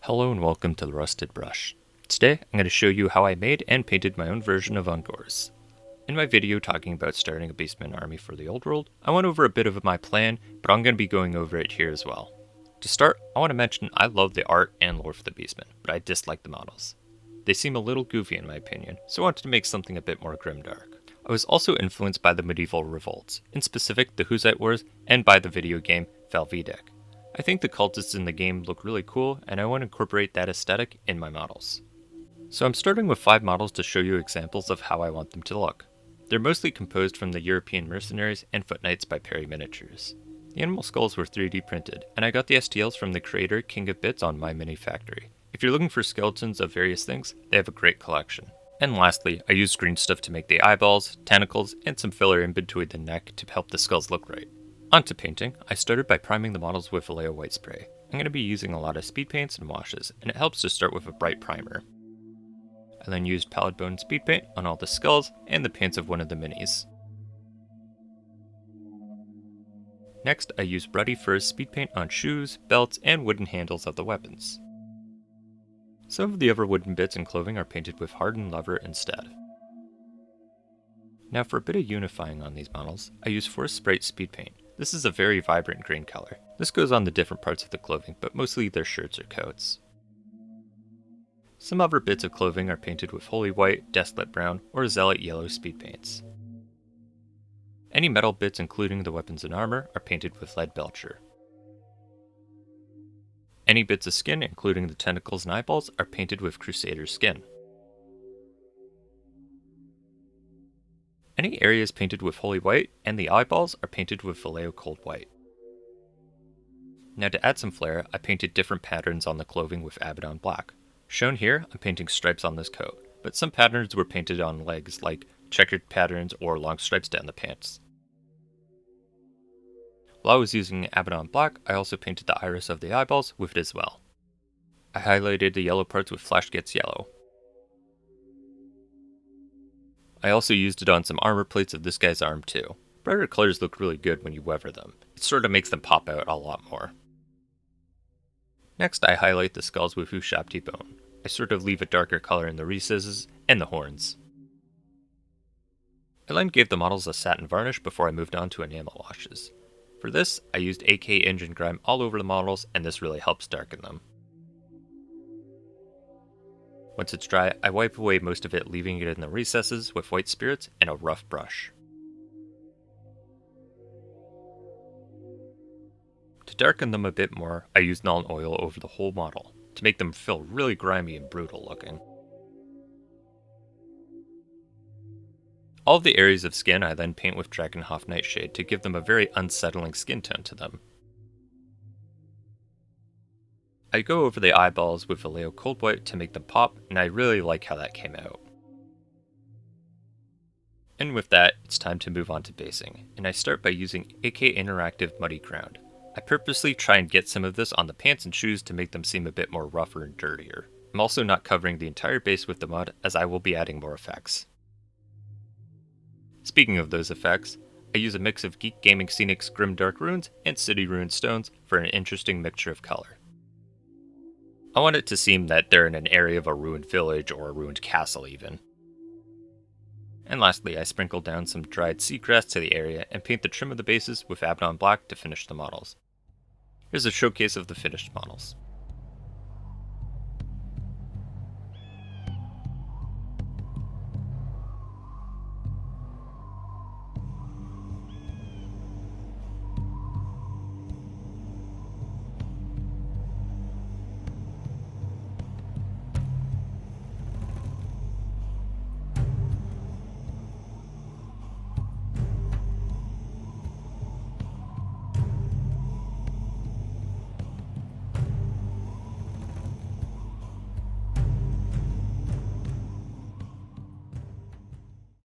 Hello and welcome to the Rusted Brush. Today I'm going to show you how I made and painted my own version of Ungors. In my video talking about starting a Beastman army for the old world, I went over a bit of my plan, but I'm going to be going over it here as well. To start, I want to mention I love the art and lore for the Beastmen, but I dislike the models. They seem a little goofy in my opinion, so I wanted to make something a bit more grimdark. I was also influenced by the medieval revolts, in specific the Hussite Wars, and by the video game Valvidek. I think the cultists in the game look really cool, and I want to incorporate that aesthetic in my models. So I'm starting with 5 models to show you examples of how I want them to look. They're mostly composed from the European mercenaries and foot knights by Perry Miniatures. The animal skulls were 3D printed, and I got the STLs from the creator King of Bits on My Mini Factory. If you're looking for skeletons of various things, they have a great collection. And lastly, I used green stuff to make the eyeballs, tentacles, and some filler in between the neck to help the skulls look right. On to painting, I started by priming the models with Vallejo white spray. I'm going to be using a lot of speed paints and washes, and it helps to start with a bright primer. I then used pallid bone speed paint on all the skulls and the pants of one of the minis. Next, I used Ruddy Fur's speed paint on shoes, belts, and wooden handles of the weapons. Some of the other wooden bits and clothing are painted with hardened leather instead. Now for a bit of unifying on these models, I used Forest Sprite speed paint. This is a very vibrant green color. This goes on the different parts of the clothing, but mostly their shirts or coats. Some other bits of clothing are painted with Holy White, Desolate Brown, or Zealot Yellow speed paints. Any metal bits including the weapons and armor are painted with Lead Belcher. Any bits of skin including the tentacles and eyeballs are painted with Crusader skin. Any areas painted with Holy White and the eyeballs are painted with Vallejo Cold White. Now to add some flair, I painted different patterns on the clothing with Abaddon Black. Shown here, I'm painting stripes on this coat, but some patterns were painted on legs like checkered patterns or long stripes down the pants. While I was using Abaddon Black, I also painted the iris of the eyeballs with it as well. I highlighted the yellow parts with Flash Gets Yellow. I also used it on some armor plates of this guy's arm too. Brighter colors look really good when you weather them. It sort of makes them pop out a lot more. Next I highlight the skulls with Ushabti bone. I sort of leave a darker color in the recesses and the horns. I then gave the models a satin varnish before I moved on to enamel washes. For this, I used AK engine grime all over the models, and this really helps darken them. Once it's dry, I wipe away most of it, leaving it in the recesses with white spirits and a rough brush. To darken them a bit more, I used Nuln Oil over the whole model, to make them feel really grimy and brutal looking. All of the areas of skin I then paint with Dragonhof Nightshade to give them a very unsettling skin tone to them. I go over the eyeballs with Vallejo Cold White to make them pop, and I really like how that came out. And with that, it's time to move on to basing, and I start by using AK Interactive Muddy Ground. I purposely try and get some of this on the pants and shoes to make them seem a bit more rougher and dirtier. I'm also not covering the entire base with the mud, as I will be adding more effects. Speaking of those effects, I use a mix of Geek Gaming Scenic's Grimdark runes and City Rune stones for an interesting mixture of color. I want it to seem that they're in an area of a ruined village or a ruined castle even. And lastly, I sprinkle down some dried seagrass to the area and paint the trim of the bases with Abaddon Black to finish the models. Here's a showcase of the finished models.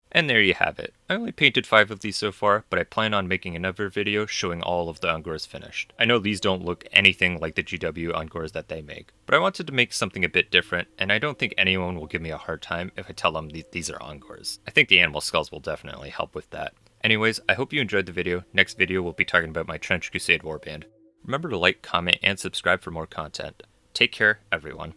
And there you have it. I only painted 5 of these so far, but I plan on making another video showing all of the Ungors finished. I know these don't look anything like the GW Ungors that they make, but I wanted to make something a bit different, and I don't think anyone will give me a hard time if I tell them these are Ungors. I think the animal skulls will definitely help with that. Anyways, I hope you enjoyed the video. Next video we'll be talking about my Trench Crusade warband. Remember to like, comment, and subscribe for more content. Take care, everyone.